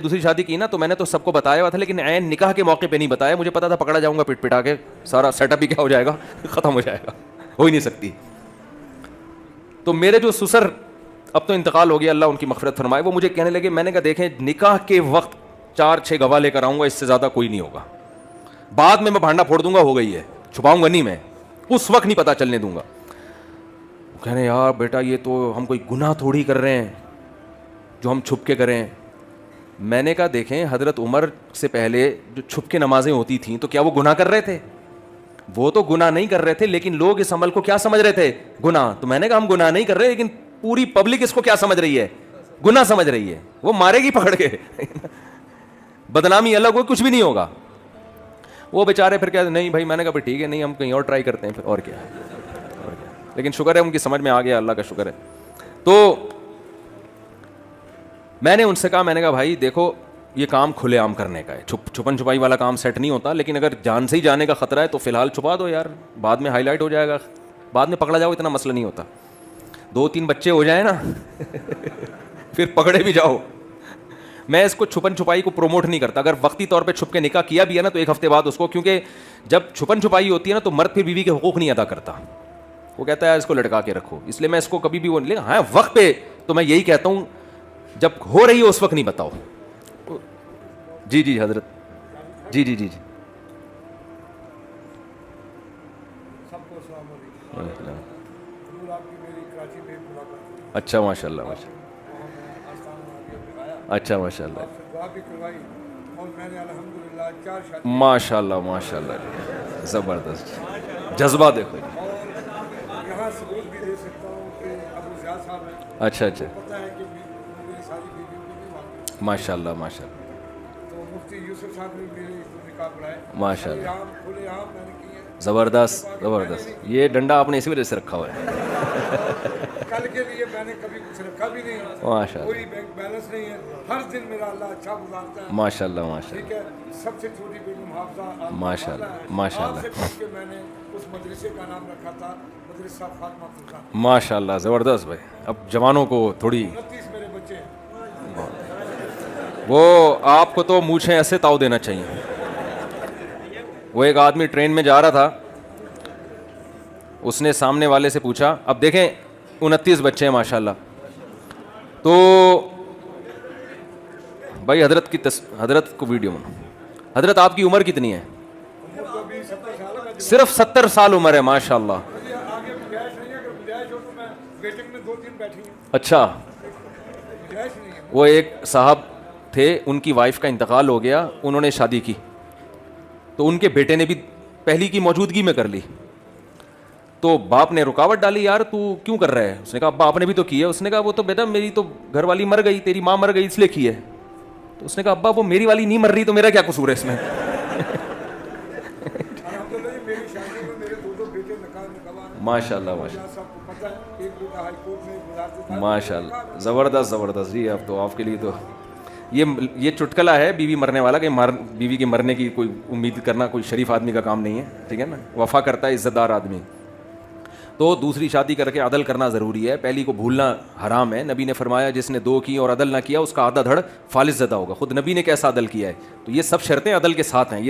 دوسری شادی کی نا تو میں نے تو سب کو بتایا ہوا تھا, لیکن عین نکاح کے موقع پہ نہیں بتایا. مجھے پتا تھا پکڑا جاؤں گا پٹ پٹا کے, سارا سیٹ اپ ہی کیا ہو جائے گا, ختم ہو جائے گا, ہو ہی نہیں سکتی. تو میرے جو سسر اب تو انتقال ہو گیا, اللہ ان کی مغفرت فرمائے, وہ مجھے کہنے لگے, میں نے کہا دیکھیں نکاح کے وقت 4-6 گواہ لے کر آؤں گا, اس سے زیادہ کوئی نہیں ہوگا. بعد میں بھانڈا پھوڑ دوں گا, ہو گئی ہے, چھپاؤں گا نہیں, میں اس وقت نہیں پتا چلنے دوں گا. کہنے یار بیٹا یہ تو ہم کوئی گناہ تھوڑی کر رہے ہیں جو ہم چھپ کے کریں. میں نے کہا دیکھیں حضرت عمر سے پہلے جو چھپ کے نمازیں ہوتی تھیں تو کیا وہ گناہ کر رہے تھے؟ وہ تو گناہ نہیں کر رہے تھے, لیکن لوگ اس عمل کو کیا سمجھ رہے تھے؟ گناہ. تو میں نے کہا ہم گناہ نہیں کر رہے, لیکن پوری پبلک اس کو کیا سمجھ رہی ہے؟ گناہ سمجھ رہی ہے. وہ مارے گی پکڑ کے, بدنامی الگ ہو, کچھ بھی نہیں ہوگا. وہ بیچارے پھر کہتے نہیں بھائی, میں نے کہا پھر ٹھیک ہے, نہیں ہم کہیں اور ٹرائی کرتے ہیں پھر, اور کیا. لیکن شکر ہے ان کی سمجھ میں آ گیا, اللہ کا شکر ہے. تو میں نے ان سے کہا, میں نے کہا بھائی دیکھو یہ کام کھلے عام کرنے کا ہے, چھپن چھپائی والا کام سیٹ نہیں ہوتا, لیکن اگر جان سے ہی جانے کا خطرہ ہے تو فی الحال چھپا دو یار, بعد میں ہائی لائٹ ہو جائے گا, بعد میں پکڑا جاؤ اتنا مسئلہ نہیں ہوتا. 2-3 بچے ہو جائیں نا پھر پکڑے بھی جاؤ. میں اس کو چھپن چھپائی کو پروموٹ نہیں کرتا. اگر وقتی طور پہ چھپ کے نکاح کیا بھی ہے نا تو 1 ہفتے بعد اس کو, کیونکہ جب چھپن چھپائی ہوتی ہے نا تو مرد پھر بیوی کے حقوق نہیں ادا کرتا, وہ کہتا ہے اس کو لٹکا کے رکھو. اس لیے میں اس کو کبھی بھی وہ نہیں, ہاں وقت پہ تو میں یہی کہتا ہوں جب ہو رہی ہے اس وقت نہیں بتاؤ. جی جی حضرت, جی جی جی جی. اچھا ماشاء اللہ, اچھا ماشاء اللہ, ماشاء اللہ ماشاء اللہ, زبردست جذبہ دیکھو. اچھا اچھا, ماشاء اللہ ماشاء اللہ, ماشاء اللہ, زبردست زبردست. یہ ڈنڈا آپ نے اسی وجہ سے رکھا ہوا ہے. کل کے لیے میں نے کبھی کچھ رکھا بھی نہیں, ماشاء اللہ, کوئی بینک بیلنس نہیں ہے, ہر دن میرا اللہ اچھا گزارتا ہے. ماشاء اللہ ماشاء اللہ, ٹھیک ہے. سب سے چھوٹی بیٹی محافظہ, ماشاء اللہ ماشاء اللہ, کہ میں نے اس مدرسے کا نام رکھا تھا مدرسہ فاطمہ فضا. ماشاء اللہ زبردست بھائی. اب جوانوں کو تھوڑی 29 میرے بچے ہیں. وہ آپ کو تو مونچھیں ایسے تاؤ دینا چاہیے. وہ ایک آدمی ٹرین میں جا رہا تھا, اس نے سامنے والے سے پوچھا, اب دیکھیں 29 بچے ہیں ماشاء اللہ, تو بھائی حضرت کی حضرت کو ویڈیو میں, حضرت آپ کی عمر کتنی ہے؟ صرف 70 سال عمر ہے, ماشاء اللہ. آگے گنجائش نہیں ہے, اگر گنجائش ہو تو میں ویٹنگ میں 2-3 بیٹھی ہوں. اچھا. گنجائش نہیں ہے. وہ ایک صاحب تھے, ان کی وائف کا انتقال ہو گیا, انہوں نے شادی کی تو ان کے بیٹے نے بھی پہلی کی موجودگی میں کر لی. تو باپ نے رکاوٹ ڈالی, یار تو کیوں کر رہا ہے؟ اس نے کہا ابا آپ نے بھی تو کی ہے. اس نے کہا وہ تو بیٹا میری تو گھر والی مر گئی, تیری ماں مر گئی اس لیے کی ہے. تو اس نے کہا ابا وہ میری والی نہیں مر رہی تو میرا کیا قصور ہے اس میں؟ الحمدللہ میری شادی میں میرے 2 بیٹے نکاح میں گواہ ہیں. ماشاء اللہ ماشاء اللہ, سب کو پتہ ہے, ایک بیٹا ہائی کورٹ میں گزارتے تھا. ماشاء اللہ زبردست زبردست. جی اب تو آپ کے لیے تو یہ چٹکلا ہے بیوی مرنے والا, کہ بیوی کے مرنے کی کوئی امید کرنا کوئی شریف آدمی کا کام نہیں ہے, ٹھیک ہے نا. وفا کرتا ہے عزت دار آدمی. تو دوسری شادی کر کے عدل کرنا ضروری ہے, پہلی کو بھولنا حرام ہے. نبی نے فرمایا جس نے 2 کی اور عدل نہ کیا اس کا آدھا دھڑ فالس زدہ ہوگا. خود نبی نے کیسا عدل کیا ہے. تو یہ سب شرطیں عدل کے ساتھ ہیں. یہ